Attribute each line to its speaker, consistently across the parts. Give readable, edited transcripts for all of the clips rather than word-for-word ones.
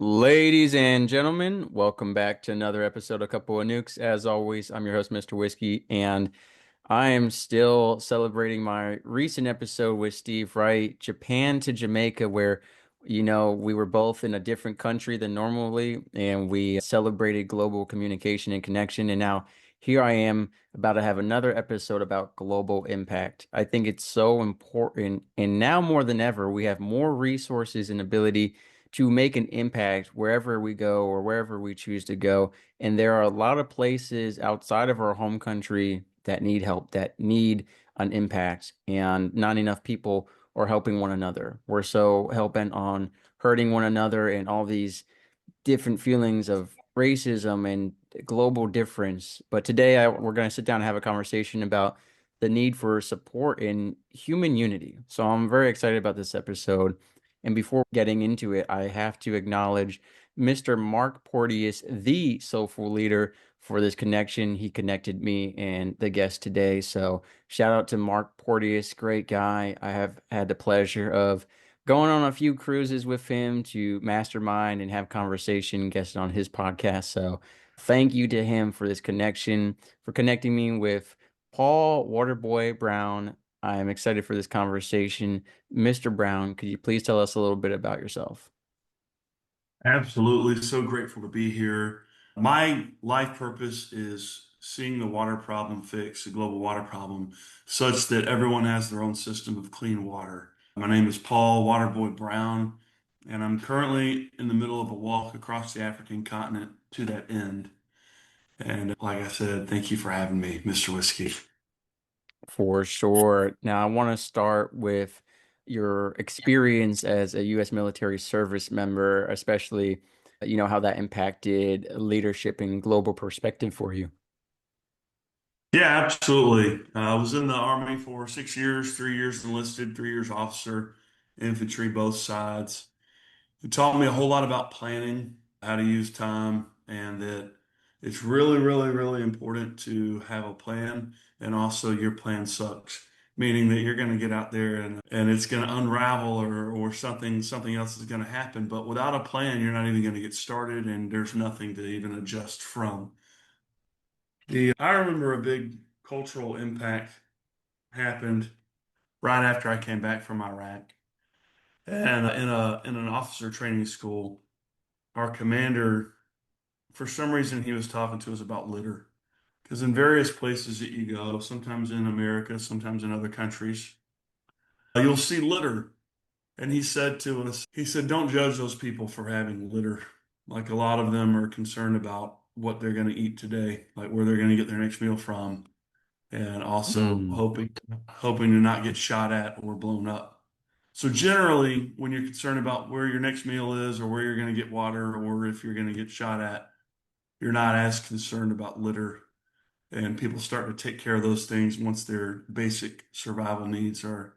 Speaker 1: Ladies and gentlemen, welcome back to another episode of Couple of Nukes. As always, I'm your host, Mr. Whiskey, and I am still celebrating my recent episode with Steve Wright, Japan to Jamaica, where, we were both in a different country than normally, and we celebrated global communication and connection. And now here I am about to have another episode about global impact. I think it's so important, and now more than ever, we have more resources and ability to make an impact wherever we go or wherever we choose to go. And there are a lot of places outside of our home country that need help, that need an impact, and not enough people are helping one another. We're so hell-bent on hurting one another and all these different feelings of racism and global difference. But today we're going to sit down and have a conversation about the need for support in human unity. So I'm very excited about this episode. And before getting into it, I have to acknowledge Mr. Mark Porteous, the soulful leader, for this connection. He connected me and the guest today. So shout out to Mark Porteous, great guy. I have had the pleasure of going on a few cruises with him to mastermind and have conversation, guested on his podcast. So thank you to him for this connection, for connecting me with Paul Waterboy Brown. I am excited for this conversation. Mr. Brown, could you please tell us a little bit about yourself?
Speaker 2: Absolutely. So grateful to be here. My life purpose is seeing the water problem fixed, the global water problem, such that everyone has their own system of clean water. My name is Paul Waterboy Brown, and I'm currently in the middle of a walk across the African continent to that end. And like I said, thank you for having me, Mr. Whiskey.
Speaker 1: For sure. Now, I want to start with your experience as a U.S. military service member, especially, how that impacted leadership and global perspective for you.
Speaker 2: Yeah, absolutely. I was in the Army for 6 years, 3 years enlisted, 3 years officer, infantry, both sides. It taught me a whole lot about planning, how to use time, and that it's really, really, really important to have a plan. And also, your plan sucks, meaning that you're going to get out there and it's going to unravel or something else is going to happen. But without a plan, you're not even going to get started, and there's nothing to even adjust from. I remember a big cultural impact happened right after I came back from Iraq, and in an officer training school. Our commander, for some reason, he was talking to us about litter. Because in various places that you go, sometimes in America, sometimes in other countries, you'll see litter. And he said to us, he said, don't judge those people for having litter. Like a lot of them are concerned about what they're going to eat today, like where they're going to get their next meal from, and also
Speaker 1: Mm,
Speaker 2: hoping to not get shot at or blown up. So generally, when you're concerned about where your next meal is or where you're going to get water or if you're going to get shot at, you're not as concerned about litter, and people start to take care of those things once their basic survival needs are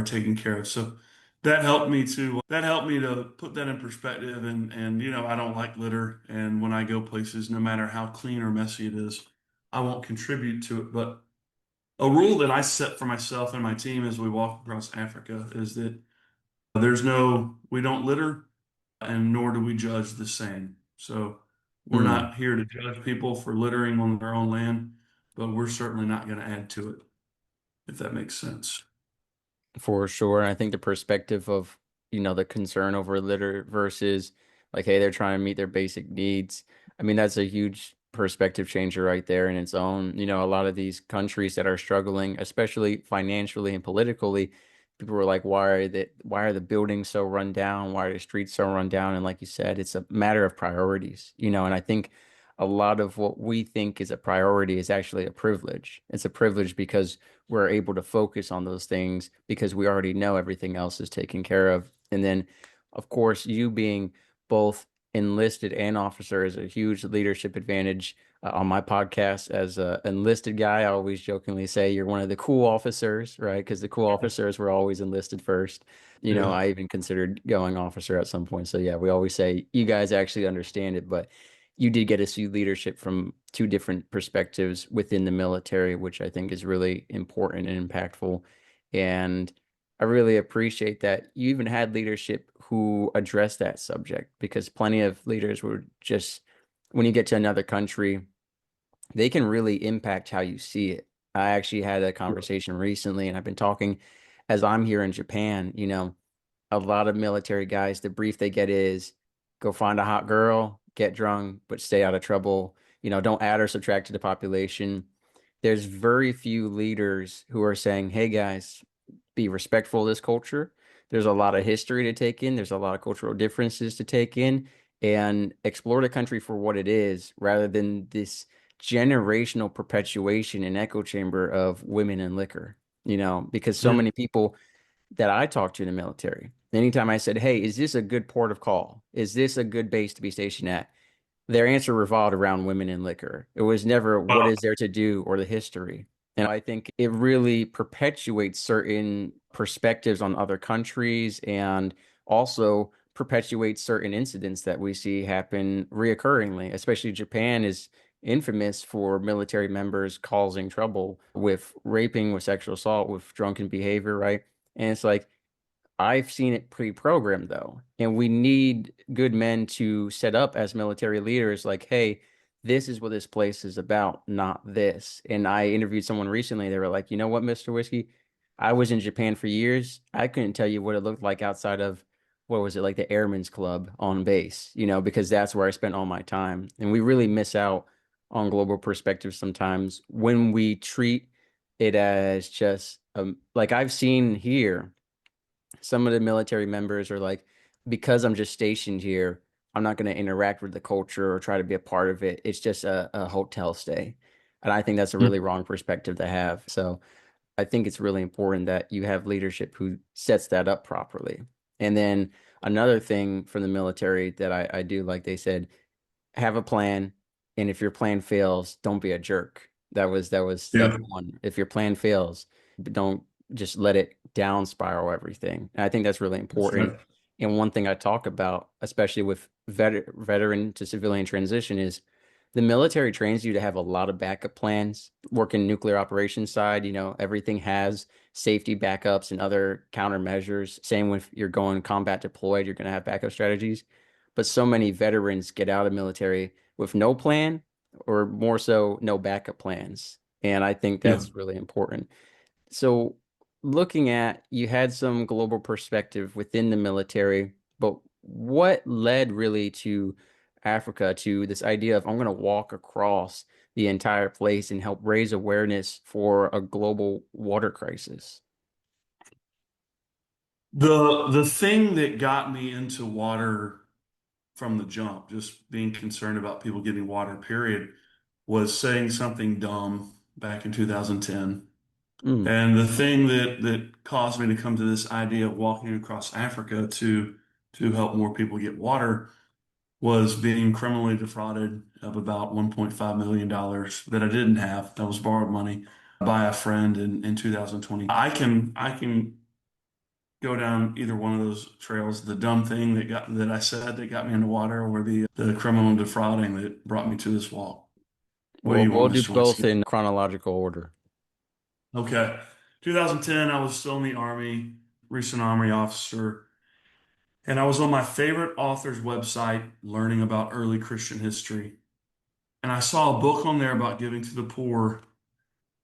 Speaker 2: taken care of. So that helped me to put that in perspective, and I don't like litter, and when I go places, no matter how clean or messy it is, I won't contribute to it. But a rule that I set for myself and my team as we walk across Africa is that we don't litter, and nor do we judge the same. So we're
Speaker 1: mm.
Speaker 2: not here to judge people for littering on their own land, but we're certainly not going to add to it, if that makes sense.
Speaker 1: For sure. And I think the perspective of, the concern over litter versus like, hey, they're trying to meet their basic needs. I mean, that's a huge perspective changer right there in its own. A lot of these countries that are struggling, especially financially and politically, people were like, why are the buildings so run down? Why are the streets so run down? And like you said, it's a matter of priorities, and I think a lot of what we think is a priority is actually a privilege. It's a privilege because we're able to focus on those things because we already know everything else is taken care of. And then, of course, you being both enlisted and officer is a huge leadership advantage. On my podcast, as an enlisted guy, I always jokingly say you're one of the cool officers, right? Because the cool officers were always enlisted first.
Speaker 2: Yeah.
Speaker 1: I even considered going officer at some point. So yeah, we always say you guys actually understand it, but you did get to see leadership from two different perspectives within the military, which I think is really important and impactful. And I really appreciate that you even had leadership who address that subject because plenty of leaders were just, when you get to another country, they can really impact how you see it. I actually had a conversation recently, and I've been talking as I'm here in Japan, a lot of military guys, the brief they get is go find a hot girl, get drunk, but stay out of trouble. Don't add or subtract to the population. There's very few leaders who are saying, hey guys, be respectful of this culture. There's a lot of history to take in, there's a lot of cultural differences to take in, and explore the country for what it is rather than this generational perpetuation and echo chamber of women and liquor, because so
Speaker 2: Yeah.
Speaker 1: many people that I talked to in the military. Anytime I said, hey, is this a good port of call? Is this a good base to be stationed at? Their answer revolved around women and liquor. It was never what
Speaker 2: Wow.
Speaker 1: is there to do or the history. And I think it really perpetuates certain perspectives on other countries and also perpetuates certain incidents that we see happen reoccurringly, especially Japan is infamous for military members causing trouble with raping, with sexual assault, with drunken behavior, right? And it's like, I've seen it pre-programmed though, and we need good men to set up as military leaders like, hey, this is what this place is about, not this. And I interviewed someone recently. They were like, you know what, Mr. Whiskey? I was in Japan for years. I couldn't tell you what it looked like outside of what was it, like the Airmen's Club on base, because that's where I spent all my time. And we really miss out on global perspective sometimes when we treat it as just like I've seen here some of the military members are like, because I'm just stationed here, I'm not going to interact with the culture or try to be a part of it. It's just a hotel stay. And I think that's a really wrong perspective to have. So I think it's really important that you have leadership who sets that up properly. And then another thing from the military that I do, like they said, have a plan, and if your plan fails, don't be a jerk. That was
Speaker 2: Yeah.
Speaker 1: step one. If your plan fails, don't just let it down spiral everything. And I think that's really
Speaker 2: That's
Speaker 1: important.
Speaker 2: right.
Speaker 1: And one thing I talk about, especially with veteran to civilian transition, is the military trains you to have a lot of backup plans. Working nuclear operations side, everything has safety backups and other countermeasures. Same when you're going combat deployed, you're going to have backup strategies. But so many veterans get out of the military with no plan or more so no backup plans. And I think
Speaker 2: Yeah.
Speaker 1: that's really important. So, looking at you had some global perspective within the military, but what led really to Africa to this idea of I'm going to walk across the entire place and help raise awareness for a global water crisis?
Speaker 2: The thing that got me into water from the jump, just being concerned about people getting water, period, was saying something dumb back in 2010.
Speaker 1: Mm.
Speaker 2: And the thing that caused me to come to this idea of walking across Africa to help more people get water was being criminally defrauded of about $1.5 million dollars that I didn't have. That was borrowed money by a friend in 2020. I can go down either one of those trails. The dumb thing that I said that got me into water, or the criminal defrauding that brought me to this walk. What do
Speaker 1: Well,
Speaker 2: you
Speaker 1: we'll
Speaker 2: want,
Speaker 1: do
Speaker 2: Mr.
Speaker 1: both
Speaker 2: Whiskey?
Speaker 1: in chronological order.
Speaker 2: Okay. 2010, I was still in the Army, recent Army officer, and I was on my favorite author's website learning about early Christian history. And I saw a book on there about giving to the poor,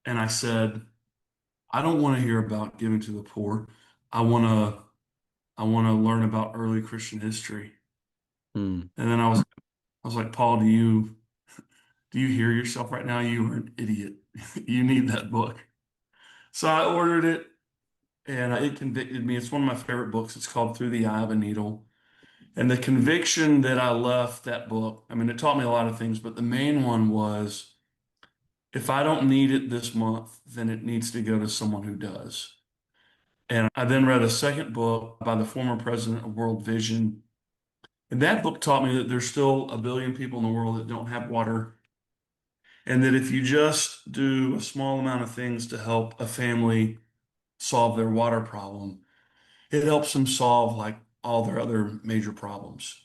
Speaker 2: and I said, I don't want to hear about giving to the poor. I want to I want to learn about early Christian history.
Speaker 1: Mm.
Speaker 2: And then I was like, Paul, do you hear yourself right now? You are an idiot. You need that book. So I ordered it and it convicted me. It's one of my favorite books. It's called Through the Eye of a Needle. And the conviction that I left that book, I mean, it taught me a lot of things, but the main one was if I don't need it this month, then it needs to go to someone who does. And I then read a second book by the former president of World Vision. And that book taught me that there's still a billion people in the world that don't have water. And that if you just do a small amount of things to help a family solve their water problem, it helps them solve like all their other major problems.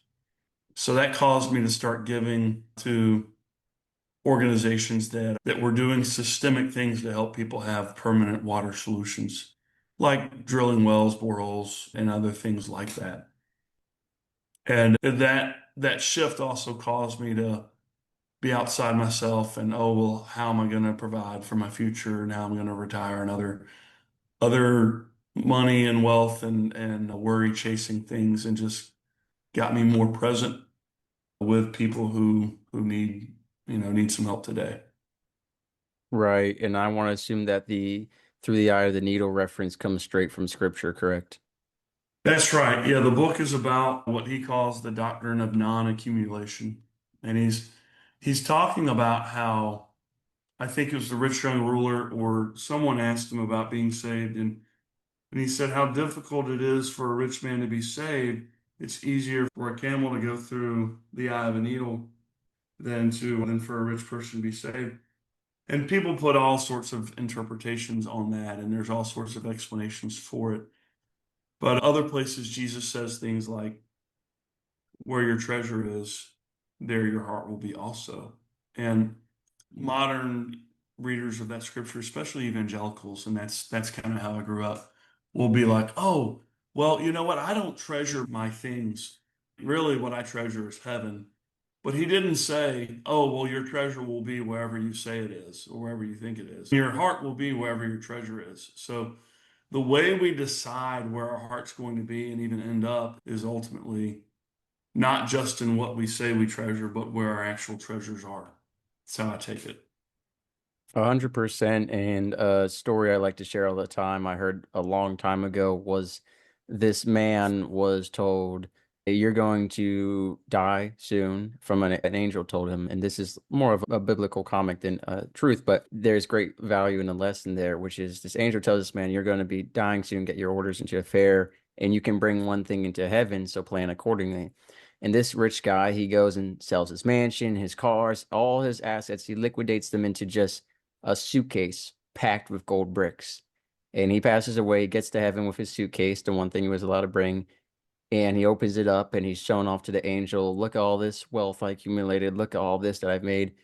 Speaker 2: So that caused me to start giving to organizations that were doing systemic things to help people have permanent water solutions, like drilling wells, boreholes, and other things like that. And that shift also caused me to be outside myself and, oh, well, how am I going to provide for my future? Now I'm going to retire and other money and wealth and worry chasing things, and just got me more present with people who need some help today.
Speaker 1: Right. And I want to assume that the through the eye of the needle reference comes straight from scripture, correct?
Speaker 2: That's right. Yeah, the book is about what he calls the doctrine of non-accumulation. And he's talking about how, I think it was the rich young ruler or someone asked him about being saved, and he said how difficult it is for a rich man to be saved. It's easier for a camel to go through the eye of a needle than for a rich person to be saved. And people put all sorts of interpretations on that, and there's all sorts of explanations for it. But other places, Jesus says things like, where your treasure is, there your heart will be also. And modern readers of that scripture, especially evangelicals, and that's kind of how I grew up, will be like, oh, well, you know what? I don't treasure my things. Really, what I treasure is heaven. But he didn't say, oh, well, your treasure will be wherever you say it is or wherever you think it is. Your heart will be wherever your treasure is. So the way we decide where our heart's going to be and even end up is ultimately not just in what we say we treasure, but where our actual treasures are. That's how I take it.
Speaker 1: 100%. And a story I like to share all the time, I heard a long time ago, was this man was told, "You're going to die soon," from an angel told him. And this is more of a biblical comic than truth, but there's great value in the lesson there, which is this angel tells this man, "You're going to be dying soon, get your orders into a fair, and you can bring one thing into heaven, so plan accordingly." And this rich guy, he goes and sells his mansion, his cars, all his assets. He liquidates them into just a suitcase packed with gold bricks. And he passes away, gets to heaven with his suitcase, the one thing he was allowed to bring. And he opens it up and he's shown off to the angel. Look at all this wealth I accumulated. Look at all this that I've made.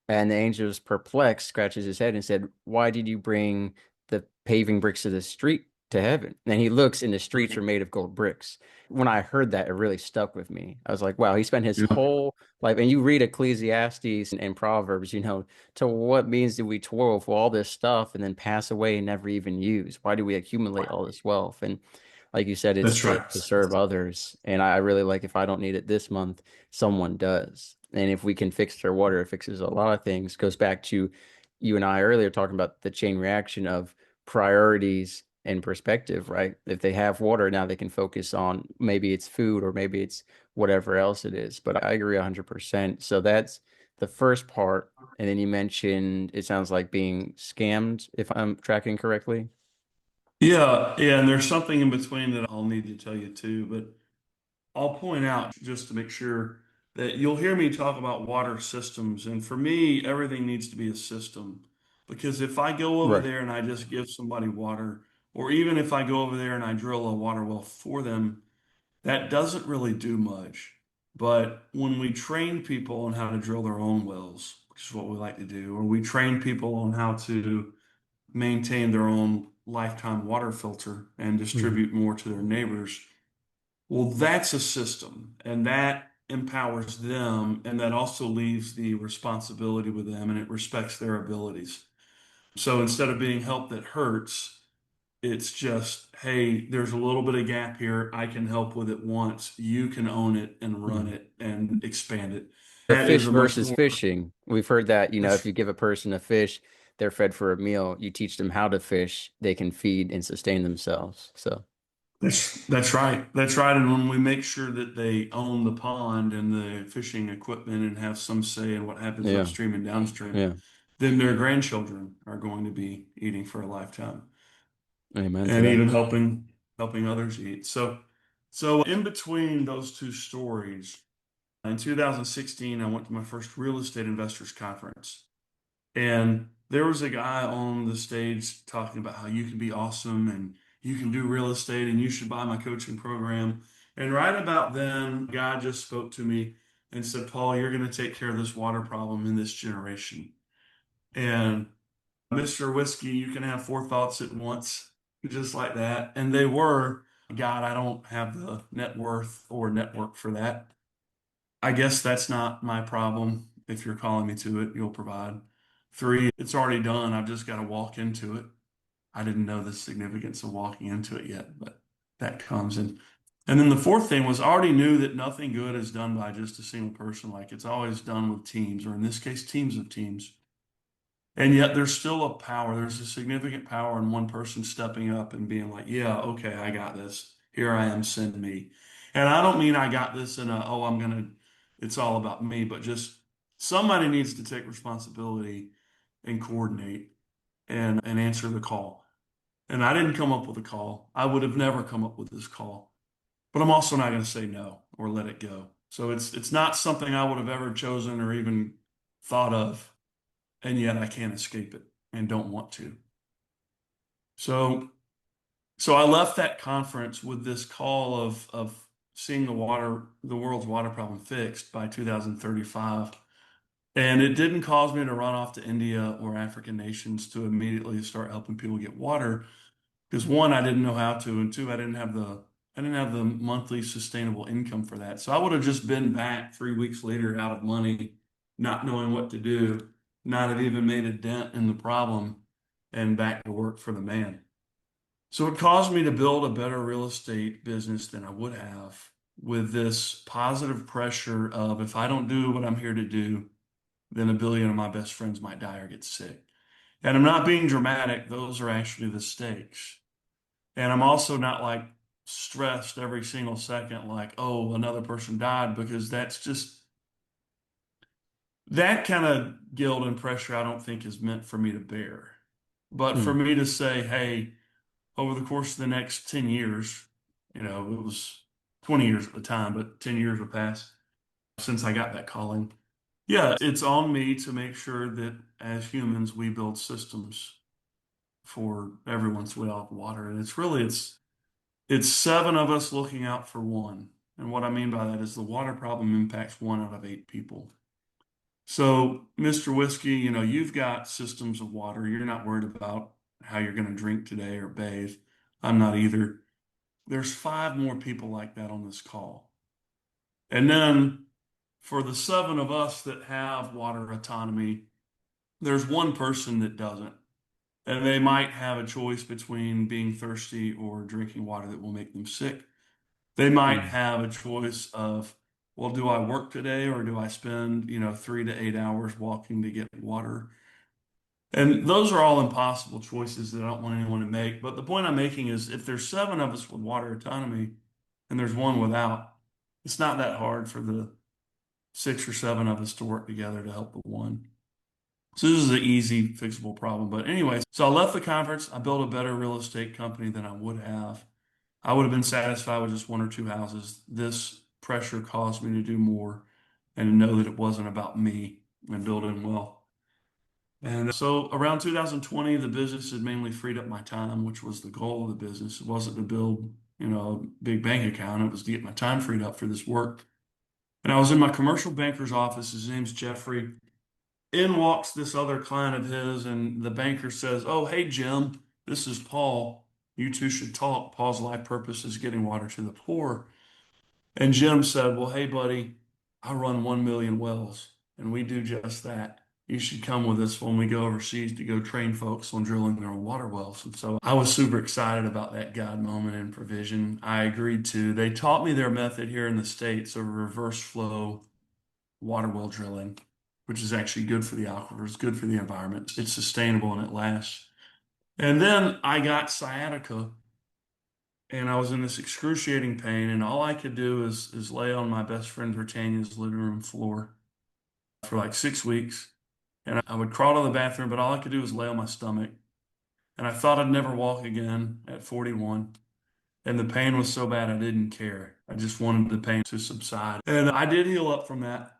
Speaker 1: And the angel is perplexed, scratches his head and said, "Why did you bring the paving bricks of the street to heaven?" And he looks and the streets are made of gold bricks. When I heard that, it really stuck with me. I was like, wow, he spent his
Speaker 2: Yeah,
Speaker 1: whole life. And you read Ecclesiastes and Proverbs, to what means do we toil for all this stuff and then pass away and never even use? Why do we accumulate all this wealth? And like you said, it's
Speaker 2: that's
Speaker 1: to
Speaker 2: right.
Speaker 1: serve others. And I really like, if I don't need it this month, someone does. And if we can fix their water, it fixes a lot of things. Goes back to you and I earlier talking about the chain reaction of priorities and perspective, right? If they have water, now they can focus on maybe it's food or maybe it's whatever else it is. But I agree 100%. So that's the first part. And then you mentioned it sounds like being scammed, if I'm tracking correctly.
Speaker 2: Yeah, yeah, and there's something in between that I'll need to tell you too, but I'll point out just to make sure that you'll hear me talk about water systems. And for me, everything needs to be a system. Because if I go over
Speaker 1: Right.
Speaker 2: there and I just give somebody water, or even if I go over there and I drill a water well for them, that doesn't really do much. But when we train people on how to drill their own wells, which is what we like to do, or we train people on how to maintain their own lifetime water filter and
Speaker 1: Mhm.
Speaker 2: distribute more to their neighbors, well, that's a system, and that empowers them, and that also leaves the responsibility with them, and it respects their abilities. So instead of being help that hurts, it's just, hey, there's a little bit of gap here. I can help with it once. You can own it and run
Speaker 1: Mhm.
Speaker 2: it and expand it.
Speaker 1: The
Speaker 2: That is
Speaker 1: fish
Speaker 2: a much
Speaker 1: versus
Speaker 2: more,
Speaker 1: fishing. We've heard that, if
Speaker 2: that's
Speaker 1: you give a person a fish, they're fed for a meal. You teach them how to fish, they can feed and sustain themselves. So,
Speaker 2: that's right. That's right. And when we make sure that they own the pond and the fishing equipment and have some say in what happens
Speaker 1: yeah,
Speaker 2: upstream and downstream,
Speaker 1: yeah.
Speaker 2: then their grandchildren are going to be eating for a lifetime
Speaker 1: Amen to
Speaker 2: and
Speaker 1: that.
Speaker 2: even helping others eat. So in between those two stories, in 2016, I went to my first real estate investors conference. And there was a guy on the stage talking about how you can be awesome and you can do real estate and you should buy my coaching program. And right about then, a guy just spoke to me and said, Paul, you're going to take care of this water problem in this generation. And Mr. Whiskey, you can have four thoughts at once, just like that. And they were. God, I don't have the net worth or network for that. I guess that's not my problem. If you're calling me to it, you'll provide. Three, it's already done. I've just got to walk into it. I didn't know the significance of walking into it yet, but that comes in. And then the fourth thing was I already knew that nothing good is done by just a single person. Like it's always done with teams, or in this case, teams of teams. And yet there's still a power. There's a significant power in one person stepping up and being like, yeah, okay, I got this. Here I am, send me. And I don't mean I got this in a, oh, it's all about me, but just somebody needs to take responsibility and coordinate and answer the call. And I didn't come up with a call. I would have never come up with this call. But I'm also not going to say no or let it go. So it's not something I would have ever chosen or even thought of, and yet I can't escape it and don't want to. So so I left that conference with this call of seeing the world's water problem fixed by 2035. And it didn't cause me to run off to India or African nations to immediately start helping people get water. Because one, I didn't know how to, and two, I didn't have the monthly sustainable income for that. So I would have just been back 3 weeks later out of money, not knowing what to do, not have even made a dent in the problem, and back to work for the man. So it caused me to build a better real estate business than I would have with this positive pressure of if I don't do what I'm here to do, then a billion of my best friends might die or get sick. And I'm not being dramatic, those are actually the stakes. And I'm also not like stressed every single second, like, oh, another person died, because that's just that kind of guilt and pressure I don't think is meant for me to bear. But for
Speaker 1: Hmm.
Speaker 2: me to say, hey, over the course of the next 10 years, it was 20 years at the time, but 10 years have passed since I got that calling. Yeah, it's on me to make sure that as humans, we build systems for everyone's well of water. And it's seven of us looking out for one. And what I mean by that is the water problem impacts 1 out of 8 people. So, Mr. Whiskey, you've got systems of water. You're not worried about how you're going to drink today or bathe. I'm not either. There's five more people like that on this call. And then for the seven of us that have water autonomy, there's one person that doesn't. And they might have a choice between being thirsty or drinking water that will make them sick. They might
Speaker 1: Hmm.
Speaker 2: have a choice of, well, do I work today or do I spend, 3 to 8 hours walking to get water? And those are all impossible choices that I don't want anyone to make. But the point I'm making is if there's seven of us with water autonomy and there's one without, it's not that hard for the six or seven of us to work together to help the one. So this is an easy fixable problem. But anyway, so I left the conference. I built a better real estate company than I would have. I would have been satisfied with just one or two houses. This pressure caused me to do more and to know that it wasn't about me and building wealth. And so around 2020, the business had mainly freed up my time, which was the goal of the business. It wasn't to build, a big bank account. It was to get my time freed up for this work. And I was in my commercial banker's office. His name's Jeffrey. In walks this other client of his, and the banker says, "Oh, hey, Jim, this is Paul. You two should talk. Paul's life purpose is getting water to the poor." And Jim said, "Well, hey, buddy, I run 1 million wells, and we do just that. You should come with us when we go overseas to go train folks on drilling their own water wells." And so I was super excited about that God moment and provision. I agreed to. They taught me their method here in the States of reverse flow water well drilling, which is actually good for the aquifers, good for the environment. It's sustainable and it lasts. And then I got sciatica and I was in this excruciating pain, and all I could do is lay on my best friend Britannia's living room floor for like 6 weeks. And I would crawl to the bathroom, but all I could do was lay on my stomach. And I thought I'd never walk again at 41. And the pain was so bad I didn't care. I just wanted the pain to subside. And I did heal up from that.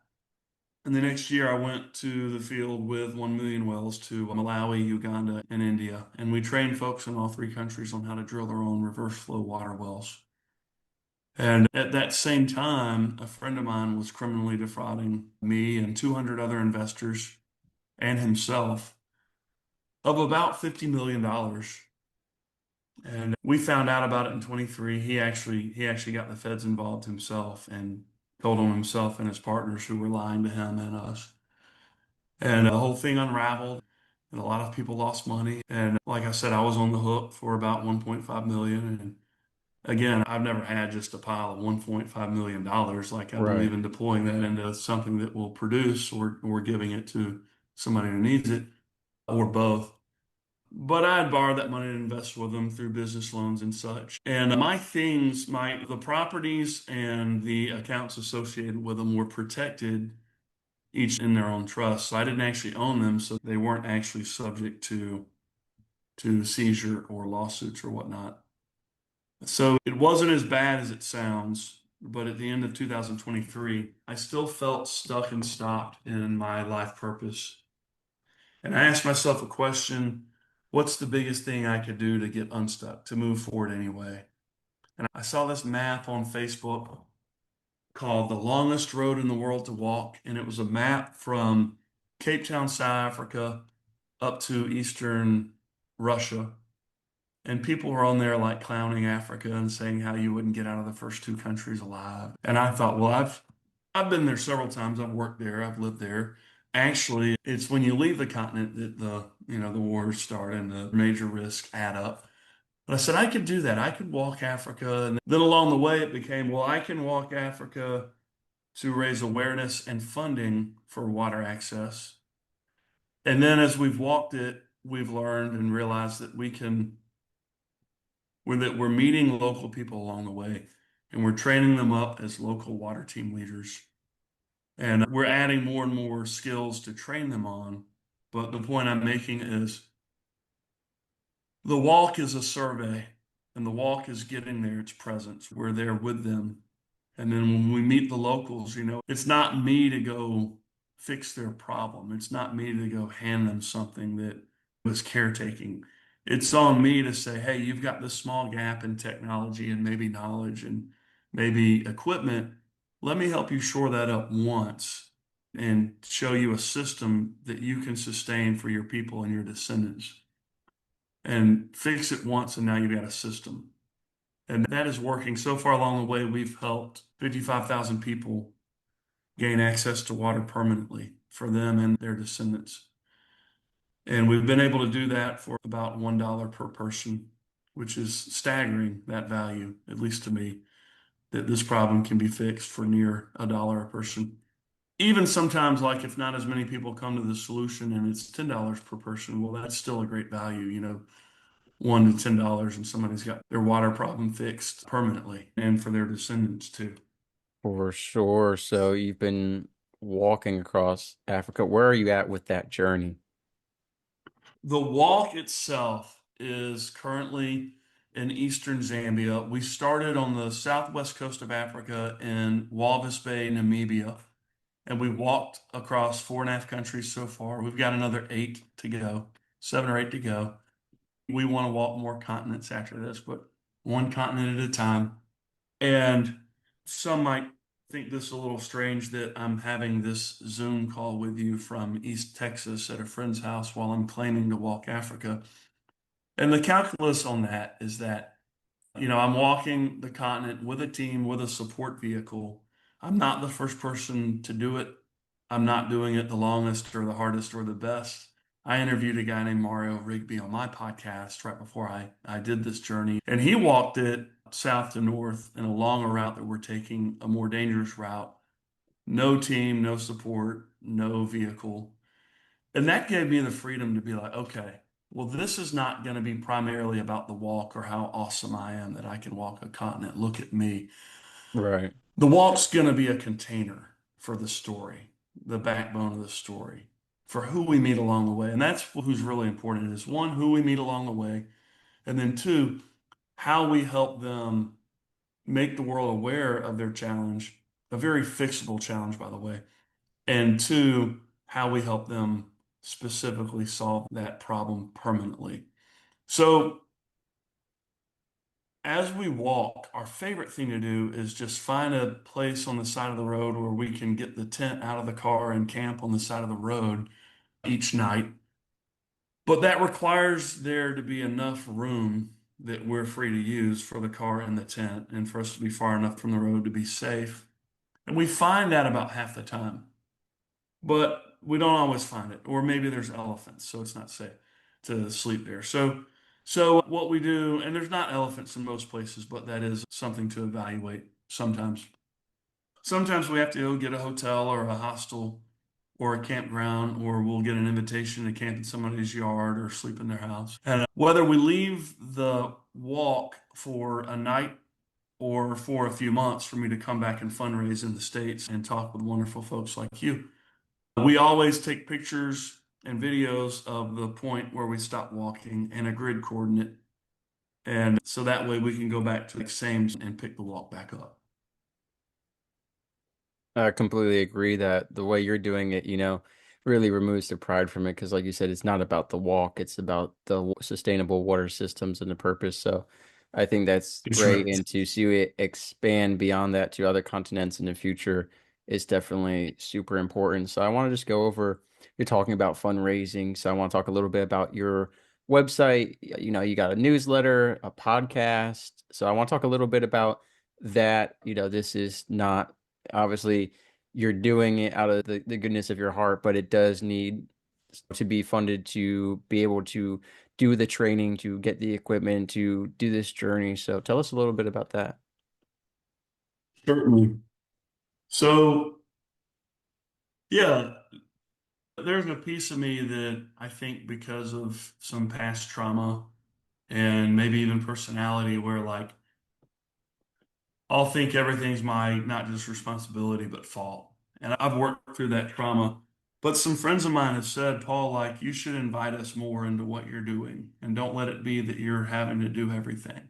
Speaker 2: And the next year, I went to the field with 1 million wells to Malawi, Uganda, and India. And we trained folks in all three countries on how to drill their own reverse flow water wells. And at that same time, a friend of mine was criminally defrauding me and 200 other investors and himself of about $50 million. And we found out about it in 23. He actually got the feds involved himself and told on himself and his partners who were lying to him and us. And the whole thing unraveled, and a lot of people lost money. And like I said, I was on the hook for about 1.5 million. And again, I've never had just a pile of $1.5 million. Like I believe
Speaker 1: Right.
Speaker 2: in deploying that into something that will produce or giving it to somebody who needs it or both. But I had borrowed that money to invest with them through business loans and such. And my things, the properties and the accounts associated with them were protected each in their own trust. So I didn't actually own them, so they weren't actually subject to seizure or lawsuits or whatnot. So it wasn't as bad as it sounds, but at the end of 2023, I still felt stuck and stopped in my life purpose. And I asked myself a question, what's the biggest thing I could do to get unstuck, to move forward anyway? And I saw this map on Facebook called The Longest Road in the World to Walk, and it was a map from Cape Town, South Africa, up to Eastern Russia. And people were on there like clowning Africa and saying how you wouldn't get out of the first two countries alive. And I thought, well, I've been there several times. I've worked there. I've lived there. Actually, it's when you leave the continent that the wars start and the major risks add up. But I said I could do that. I could walk Africa. And then along the way, it became, well, I can walk Africa to raise awareness and funding for water access. And then as we've walked it, we've learned and realized that we're meeting local people along the way and we're training them up as local water team leaders. And we're adding more and more skills to train them on. But the point I'm making is the walk is a survey, and the walk is getting there, it's presence. We're there with them. And then when we meet the locals, it's not me to go fix their problem. It's not me to go hand them something that was caretaking. It's on me to say, hey, you've got this small gap in technology and maybe knowledge and maybe equipment. Let me help you shore that up once and show you a system that you can sustain for your people and your descendants. And fix it once, and now you've got a system. And that is working. So far along the way, we've helped 55,000 people gain access to water permanently for them and their descendants. And we've been able to do that for about $1 per person, which is staggering, that value, at least to me, that this problem can be fixed for near $1 a person. Even sometimes, like if not as many people come to the solution and it's $10 per person, well, that's still a great value, $1 to $10, and somebody's got their water problem fixed permanently and for their descendants too.
Speaker 1: For sure. So you've been walking across Africa. Where are you at with that journey?
Speaker 2: The walk itself is currently in eastern Zambia. We started on the southwest coast of Africa in Walvis Bay, Namibia, and we walked across 4.5 countries so far. We've got another 8 to go, 7 or 8 to go. We want to walk more continents after this, but one continent at a time. And some might think this a little strange that I'm having this Zoom call with you from East Texas at a friend's house while I'm claiming to walk Africa. And the calculus on that is that, I'm walking the continent with a team, with a support vehicle. I'm not the first person to do it. I'm not doing it the longest or the hardest or the best. I interviewed a guy named Mario Rigby on my podcast right before I did this journey, and he walked it south to north in a longer route that we're taking, a more dangerous route. No team, no support, no vehicle. And that gave me the freedom to be like, okay, well, this is not going to be primarily about the walk or how awesome I am that I can walk a continent. Look at me.
Speaker 1: Right.
Speaker 2: The walk's going to be a container for the story, the backbone of the story, for who we meet along the way. And that's who's really important is one, who we meet along the way, and then two, how we help them make the world aware of their challenge, a very fixable challenge, by the way, and two, how we help them specifically solve that problem permanently. So as we walk, our favorite thing to do is just find a place on the side of the road where we can get the tent out of the car and camp on the side of the road each night. But that requires there to be enough room that we're free to use for the car and the tent and for us to be far enough from the road to be safe. And we find that about half the time, but we don't always find it. Or maybe there's elephants, so it's not safe to sleep there. So what we do, and there's not elephants in most places, but that is something to evaluate sometimes. Sometimes we have to go get a hotel or a hostel or a campground, or we'll get an invitation to camp in somebody's yard or sleep in their house. And whether we leave the walk for a night or for a few months for me to come back and fundraise in the States and talk with wonderful folks like you, we always take pictures and videos of the point where we stop walking and a grid coordinate. And so that way we can go back to the same and pick the walk back up.
Speaker 1: I completely agree that the way you're doing it, really removes the pride from it because, like you said, it's not about the walk, it's about the sustainable water systems and the purpose. So I think that's
Speaker 2: That's
Speaker 1: great.
Speaker 2: right.
Speaker 1: And to see it expand beyond that to other continents in the future is definitely super important. So I want to just go over, you're talking about fundraising. So I want to talk a little bit about your website. You got a newsletter, a podcast. So I want to talk a little bit about that. This is not obviously you're doing it out of the goodness of your heart, but it does need to be funded to be able to do the training, to get the equipment, to do this journey. So tell us a little bit about that.
Speaker 2: Certainly. So, yeah, there's a piece of me that I think because of some past trauma and maybe even personality where like I'll think everything's my not just responsibility but fault. And I've worked through that trauma. But some friends of mine have said, Paul, like you should invite us more into what you're doing and don't let it be that you're having to do everything.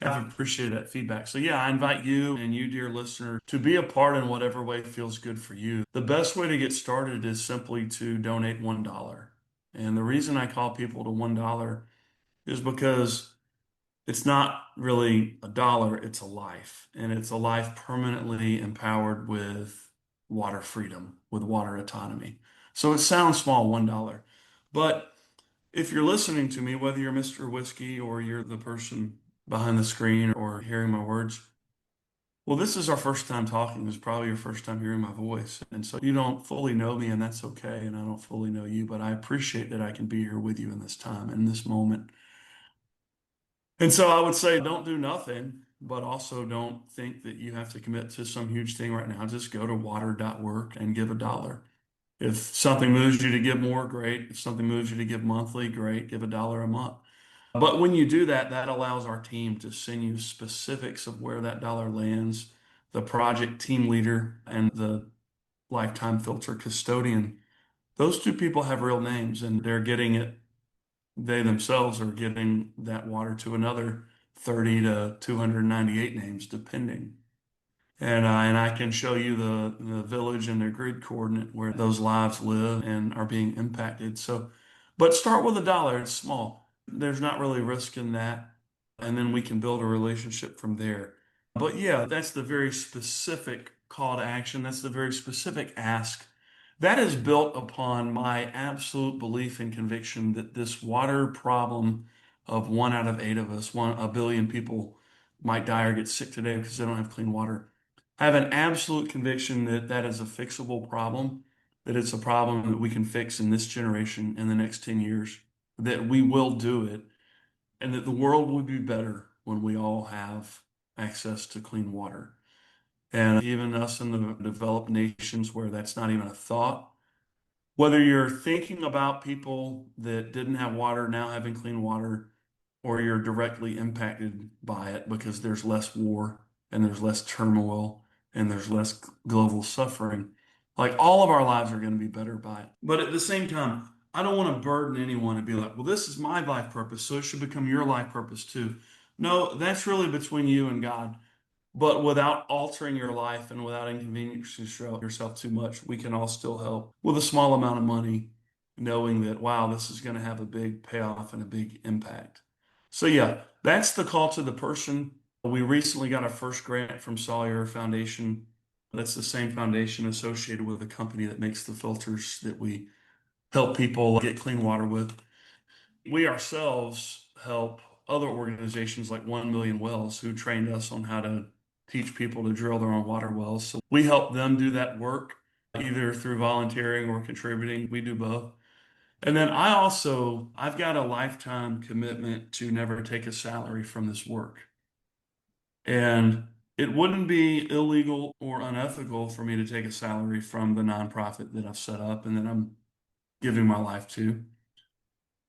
Speaker 2: I've appreciated that feedback. So yeah, I invite you and you, dear listener, to be a part in whatever way feels good for you. The best way to get started is simply to donate $1. And the reason I call people to $1 is because it's not really a dollar, it's a life. And it's a life permanently empowered with water freedom, with water autonomy. So it sounds small, $1. But if you're listening to me, whether you're Mr. Whiskey or you're the person behind the screen or hearing my words, well, this is our first time talking. This is probably your first time hearing my voice. And so you don't fully know me, and that's okay. And I don't fully know you, but I appreciate that I can be here with you in this time, in this moment. And so I would say don't do nothing, but also don't think that you have to commit to some huge thing right now. Just go to water.work and give $1. If something moves you to give more, great. If something moves you to give monthly, great. Give $1 a month. But when you do that, that allows our team to send you specifics of where that dollar lands, the project team leader and the lifetime filter custodian. Those two people have real names and they're getting it, they themselves are getting that water to another 30 to 298 names, depending. And I can show you the village and their grid coordinate where those lives live and are being impacted. So, but start with $1. It's small. There's not really risk in that. And then we can build a relationship from there. But yeah, that's the very specific call to action. That's the very specific ask. That is built upon my absolute belief and conviction that this water problem of 1 out of 8 of us, 1 billion people might die or get sick today because they don't have clean water. I have an absolute conviction that that is a fixable problem, that it's a problem that we can fix in this generation in the next 10 years, that we will do it, and that the world will be better when we all have access to clean water. And even us in the developed nations where that's not even a thought, whether you're thinking about people that didn't have water now having clean water, or you're directly impacted by it because there's less war and there's less turmoil and there's less global suffering, like all of our lives are going to be better by it. But at the same time, I don't want to burden anyone and be like, well, this is my life purpose, so it should become your life purpose too. No, that's really between you and God. But without altering your life and without inconveniencing yourself too much, we can all still help with a small amount of money, knowing that, wow, this is going to have a big payoff and a big impact. So, yeah, that's the call to the person. We recently got our first grant from Sawyer Foundation. That's the same foundation associated with the company that makes the filters that we help people get clean water with. We ourselves help other organizations like 1 Million Wells who trained us on how to teach people to drill their own water wells. So we help them do that work either through volunteering or contributing. We do both. And then I've got a lifetime commitment to never take a salary from this work. And it wouldn't be illegal or unethical for me to take a salary from the nonprofit that I've set up and that I'm giving my life to.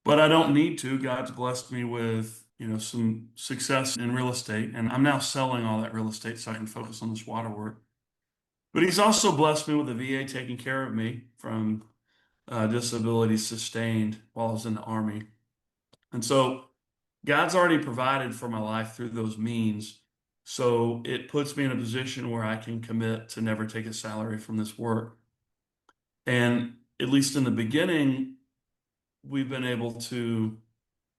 Speaker 2: But I don't need to. God's blessed me with, some success in real estate, and I'm now selling all that real estate so I can focus on this water work. But He's also blessed me with the VA taking care of me from disability sustained while I was in the Army. And so God's already provided for my life through those means. So it puts me in a position where I can commit to never take a salary from this work. And at least in the beginning, we've been able to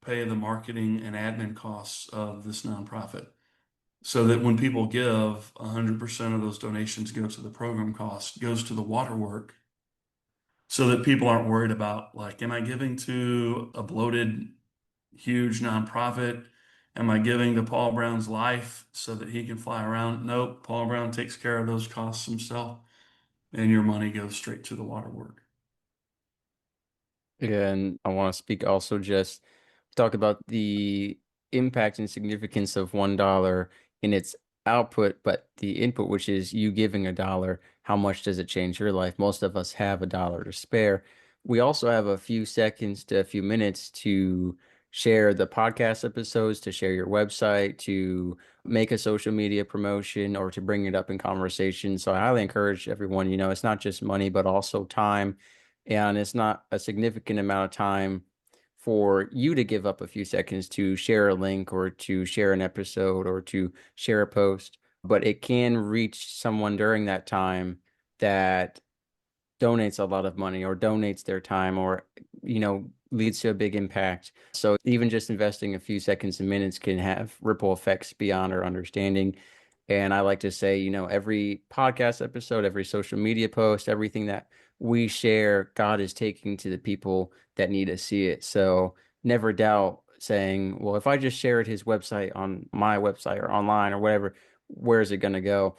Speaker 2: pay the marketing and admin costs of this nonprofit so that when people give, 100% of those donations go to the program cost, goes to the water work, so that people aren't worried about, like, am I giving to a bloated, huge nonprofit? Am I giving to Paul Brown's life so that he can fly around? Nope, Paul Brown takes care of those costs himself, and your money goes straight to the water work.
Speaker 1: And I want to speak also just talk about the impact and significance of $1 in its output, but the input, which is you giving $1, how much does it change your life? Most of us have $1 to spare. We also have a few seconds to a few minutes to share the podcast episodes, to share your website, to make a social media promotion, or to bring it up in conversation. So I highly encourage everyone, it's not just money, but also time. And it's not a significant amount of time for you to give up a few seconds to share a link or to share an episode or to share a post, but it can reach someone during that time that donates a lot of money or donates their time or leads to a big impact. So even just investing a few seconds and minutes can have ripple effects beyond our understanding. And I like to say, every podcast episode, every social media post, everything that we share, God is taking to the people that need to see it. So never doubt saying, well, if I just shared his website on my website or online or whatever, where is it going to go?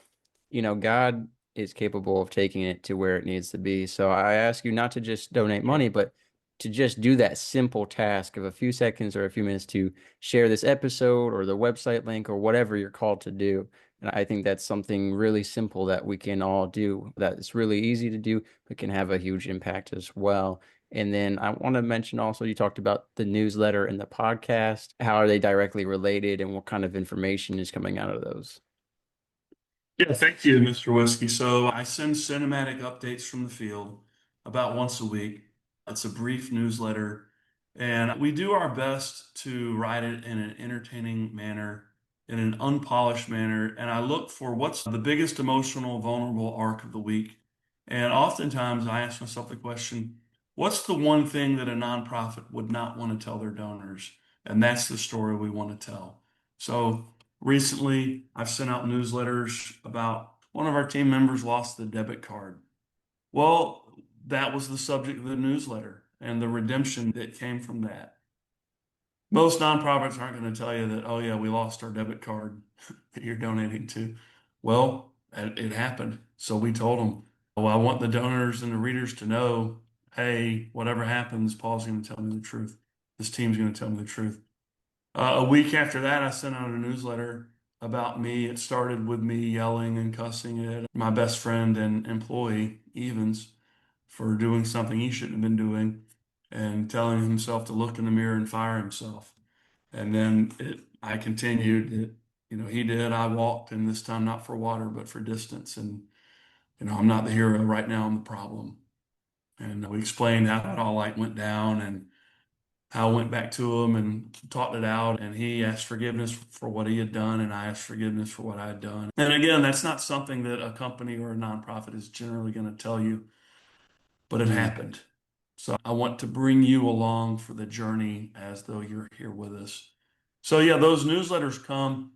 Speaker 1: God is capable of taking it to where it needs to be. So I ask you not to just donate money, but to just do that simple task of a few seconds or a few minutes to share this episode or the website link or whatever you're called to do. And I think that's something really simple that we can all do, that it's really easy to do, but can have a huge impact as well. And then I want to mention also, you talked about the newsletter and the podcast. How are they directly related and what kind of information is coming out of those?
Speaker 2: Yeah, thank you, Mr. Whiskey. So I send cinematic updates from the field about once a week. It's a brief newsletter, and we do our best to write it in an entertaining manner, in an unpolished manner. And I look for what's the biggest emotional, vulnerable arc of the week. And oftentimes I ask myself the question, what's the one thing that a nonprofit would not want to tell their donors? And that's the story we want to tell. So recently, I've sent out newsletters about one of our team members lost the debit card. Well, that was the subject of the newsletter and the redemption that came from that. Most nonprofits aren't going to tell you that, oh, yeah, we lost our debit card that you're donating to. Well, it happened. So we told them, well, I want the donors and the readers to know, hey, whatever happens, Paul's going to tell me the truth. This team's going to tell me the truth. A week after that, I sent out a newsletter about me. It started with me yelling and cussing at my best friend and employee, Evans, for doing something he shouldn't have been doing and telling himself to look in the mirror and fire himself. And then I continued it. He did. I walked, and this time not for water, but for distance. And, I'm not the hero right now. I'm the problem. And we explained how it all like went down and I went back to him and talked it out, and he asked forgiveness for what he had done, and I asked forgiveness for what I had done. And again, that's not something that a company or a nonprofit is generally going to tell you, but it
Speaker 1: Mm.
Speaker 2: happened. So I want to bring you along for the journey as though you're here with us. So yeah, those newsletters come,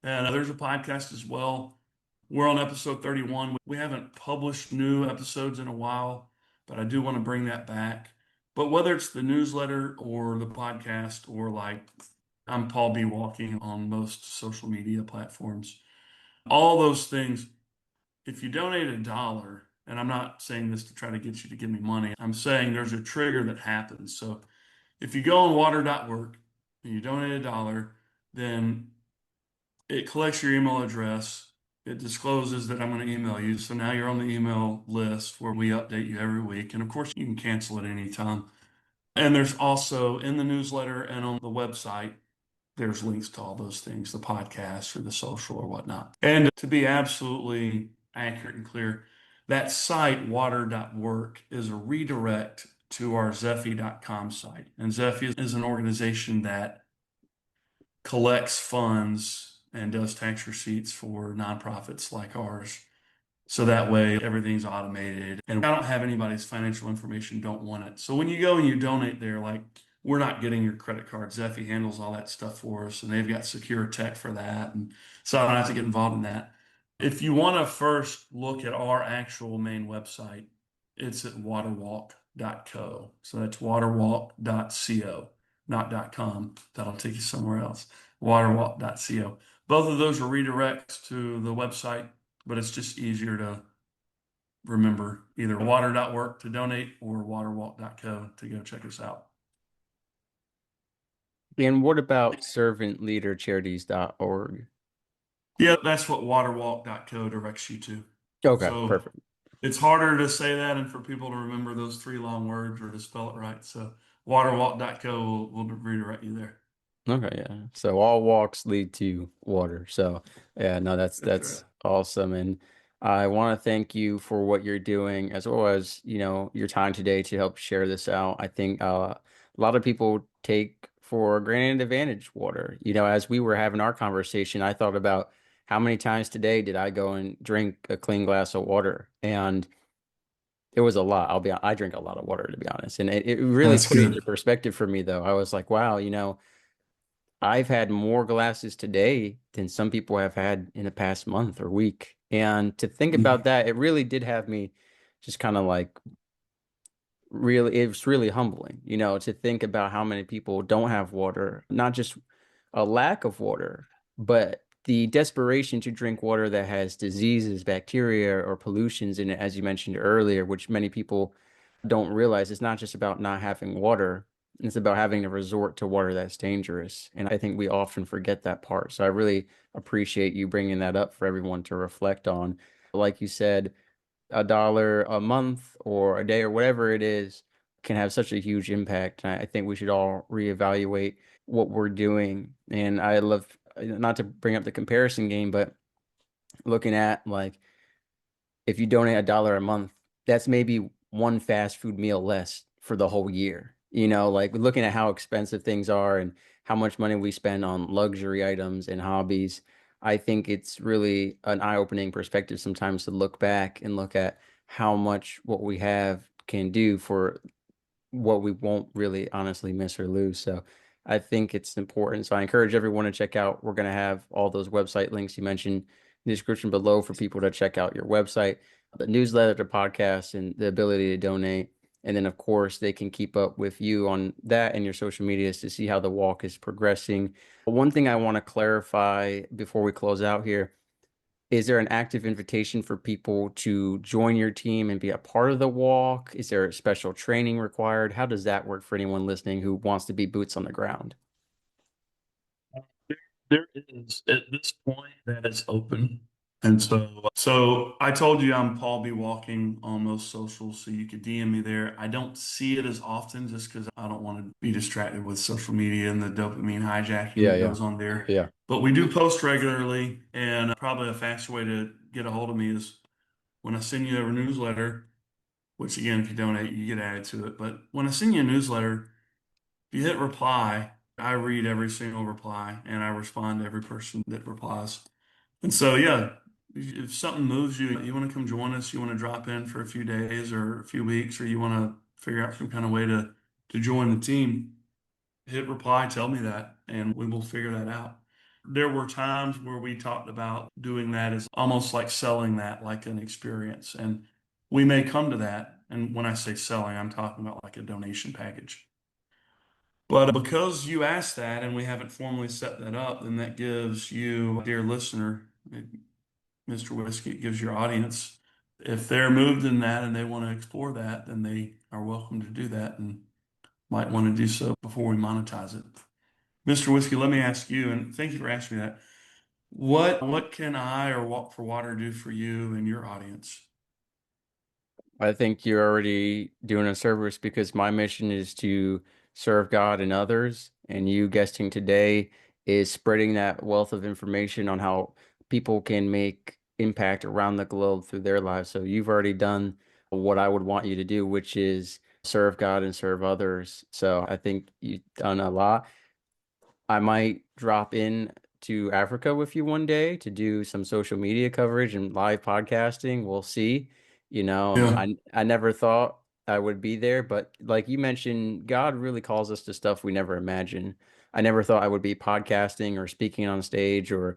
Speaker 2: and there's a podcast as well. We're on episode 31. We haven't published new episodes in a while, but I do want to bring that back. But whether it's the newsletter or the podcast or like I'm Paul B. Walking on most social media platforms. All those things, if you donate $1, and I'm not saying this to try to get you to give me money, I'm saying there's a trigger that happens. So if you go on water.work and you donate $1, then it collects your email address. It discloses that I'm going to email you. So now you're on the email list where we update you every week. And of course, you can cancel at any time. And there's also in the newsletter and on the website, there's links to all those things, the podcast or the social or whatnot. And to be absolutely accurate and clear, that site, water.work, is a redirect to our Zephy.com site. And Zephy is an organization that collects funds and does tax receipts for nonprofits like ours. So that way everything's automated. And I don't have anybody's financial information, don't want it. So when you go and you donate there, like we're not getting your credit card. Zephy handles all that stuff for us and they've got secure tech for that. And so I don't have to get involved in that. If you want to first look at our actual main website, it's at waterwalk.co. So that's waterwalk.co, not .com. That'll take you somewhere else. Waterwalk.co. Both of those are redirects to the website, but it's just easier to remember either water.work to donate or waterwalk.co to go check us out.
Speaker 1: And what about servantleadercharities.org?
Speaker 2: Yeah, that's what waterwalk.co directs you to.
Speaker 1: Okay,
Speaker 2: So
Speaker 1: perfect.
Speaker 2: it's harder to say that and for people to remember those three long words or to spell it right. So waterwalk.co will redirect you there.
Speaker 1: Okay, yeah. So all walks lead to water. So yeah, no, that's
Speaker 2: That's right.
Speaker 1: that's awesome. And I want to thank you for what you're doing as well as, your time today to help share this out. I think a lot of people take for granted advantage water. As we were having our conversation, I thought about how many times today did I go and drink a clean glass of water? And it was a lot. I drink a lot of water to be honest. And it really
Speaker 2: That's
Speaker 1: put it
Speaker 2: good.
Speaker 1: into perspective for me though. I was like, wow, I've had more glasses today than some people have had in the past month or week. And to think about that, it really did have me just kind of like really, it was really humbling, to think about how many people don't have water, not just a lack of water, but the desperation to drink water that has diseases, bacteria, or pollutions in it, as you mentioned earlier, which many people don't realize it's not just about not having water. It's about having to resort to water that's dangerous. And I think we often forget that part. So I really appreciate you bringing that up for everyone to reflect on. Like you said, $1 a month or a day or whatever it is can have such a huge impact. And I think we should all reevaluate what we're doing. And I love, not to bring up the comparison game, but looking at like if you donate $1 a month, that's maybe one fast food meal less for the whole year. Like looking at how expensive things are and how much money we spend on luxury items and hobbies, I think it's really an eye-opening perspective sometimes to look back and look at how much what we have can do for what we won't really honestly miss or lose. So I think it's important. So I encourage everyone to check out. We're going to have all those website links you mentioned in the description below for people to check out your website, the newsletter, the podcast, and the ability to donate. And then, of course, they can keep up with you on that and your social medias to see how the walk is progressing. One thing I want to clarify before we close out here, is there an active invitation for people to join your team and be a part of the walk? Is there special training required? How does that work for anyone listening who wants to be boots on the ground?
Speaker 2: There is at this point that is open. And so I told you I'm Paul B. Walking on most socials, so you could DM me there. I don't see it as often just because I don't want to be distracted with social media and the dopamine hijacking
Speaker 1: Yeah,
Speaker 2: that
Speaker 1: yeah,
Speaker 2: goes on there.
Speaker 1: yeah.
Speaker 2: But we do post regularly, and probably a faster way to get a hold of me is when I send you a newsletter, which again, if you donate, you get added to it. But when I send you a newsletter, if you hit reply, I read every single reply and I respond to every person that replies. And so, yeah, if something moves you, you want to come join us, you want to drop in for a few days or a few weeks, or you want to figure out some kind of way to join the team, hit reply, tell me that, and we will figure that out. There were times where we talked about doing that as almost like selling that like an experience. And we may come to that. And when I say selling, I'm talking about like a donation package. But because you asked that and we haven't formally set that up, then that gives you, dear listener, Mr. Whiskey, it gives your audience, if they're moved in that and they want to explore that, then they are welcome to do that and might want to do so before we monetize it. Mr. Whiskey, let me ask you, and thank you for asking me that. What can I or Walk for Water do for you and your audience?
Speaker 1: I think you're already doing a service because my mission is to serve God and others. And you guesting today is spreading that wealth of information on how people can make impact around the globe through their lives. So you've already done what I would want you to do, which is serve God and serve others. So I think you've done a lot. I might drop in to Africa with you one day to do some social media coverage and live podcasting. We'll see.
Speaker 2: Yeah,
Speaker 1: I never thought I would be there, but like you mentioned, God really calls us to stuff we never imagined. I never thought I would be podcasting or speaking on stage or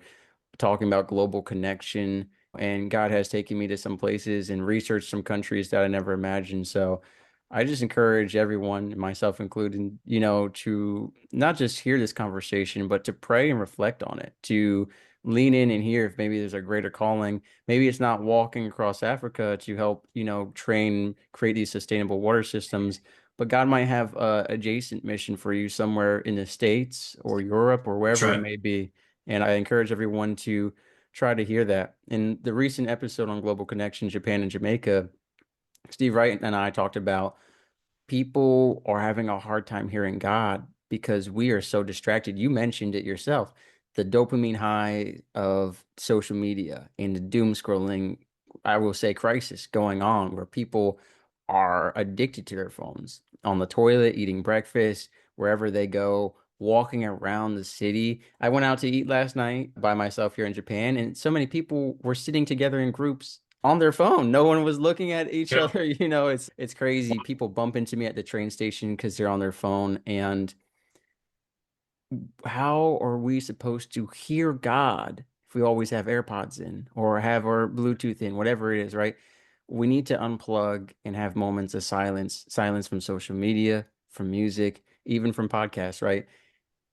Speaker 1: talking about global connection. And God has taken me to some places and researched some countries that I never imagined. So I just encourage everyone, myself included, to not just hear this conversation, but to pray and reflect on it, to lean in and hear if maybe there's a greater calling. Maybe it's not walking across Africa to help, train, create these sustainable water systems, but God might have a adjacent mission for you somewhere in the States or Europe or
Speaker 2: that's
Speaker 1: wherever it
Speaker 2: right.
Speaker 1: may be. And I encourage everyone to try to hear that. In the recent episode on Global Connection, Japan and Jamaica, Steve Wright and I talked about people are having a hard time hearing God because we are so distracted. You mentioned it yourself, the dopamine high of social media and the doom scrolling, I will say crisis going on where people are addicted to their phones on the toilet, eating breakfast, wherever they go, walking around the city. I went out to eat last night by myself here in Japan, and so many people were sitting together in groups on their phone. No one was looking at each
Speaker 2: Yeah,
Speaker 1: other. It's crazy. People bump into me at the train station because they're on their phone. And how are we supposed to hear God if we always have AirPods in or have our Bluetooth in, whatever it is, right? We need to unplug and have moments of silence from social media, from music, even from podcasts, right?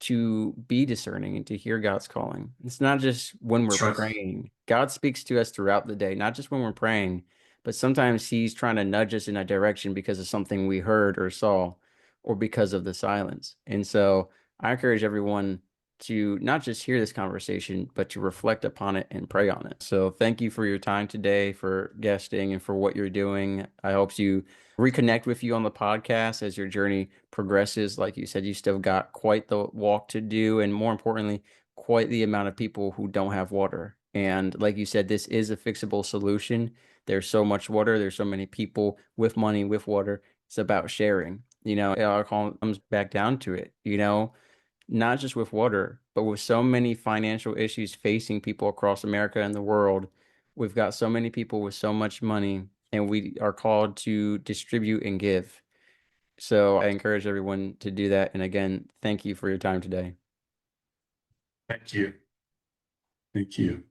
Speaker 1: To be discerning and to hear God's calling. It's not just when we're
Speaker 2: that's right.
Speaker 1: praying. God speaks to us throughout the day, not just when we're praying, but sometimes He's trying to nudge us in a direction because of something we heard or saw or because of the silence. And so I encourage everyone to not just hear this conversation, but to reflect upon it and pray on it. So thank you for your time today, for guesting, and for what you're doing. I hope you reconnect with you on the podcast as your journey progresses. Like you said, you still got quite the walk to do, and more importantly, quite the amount of people who don't have water. And like you said, this is a fixable solution. There's so much water, there's so many people with money, with water. It's about sharing. It all comes back down to it, not just with water, but with so many financial issues facing people across America and the world. We've got so many people with so much money, and we are called to distribute and give. So I encourage everyone to do that. And again, thank you for your time today.
Speaker 2: Thank you. Thank you.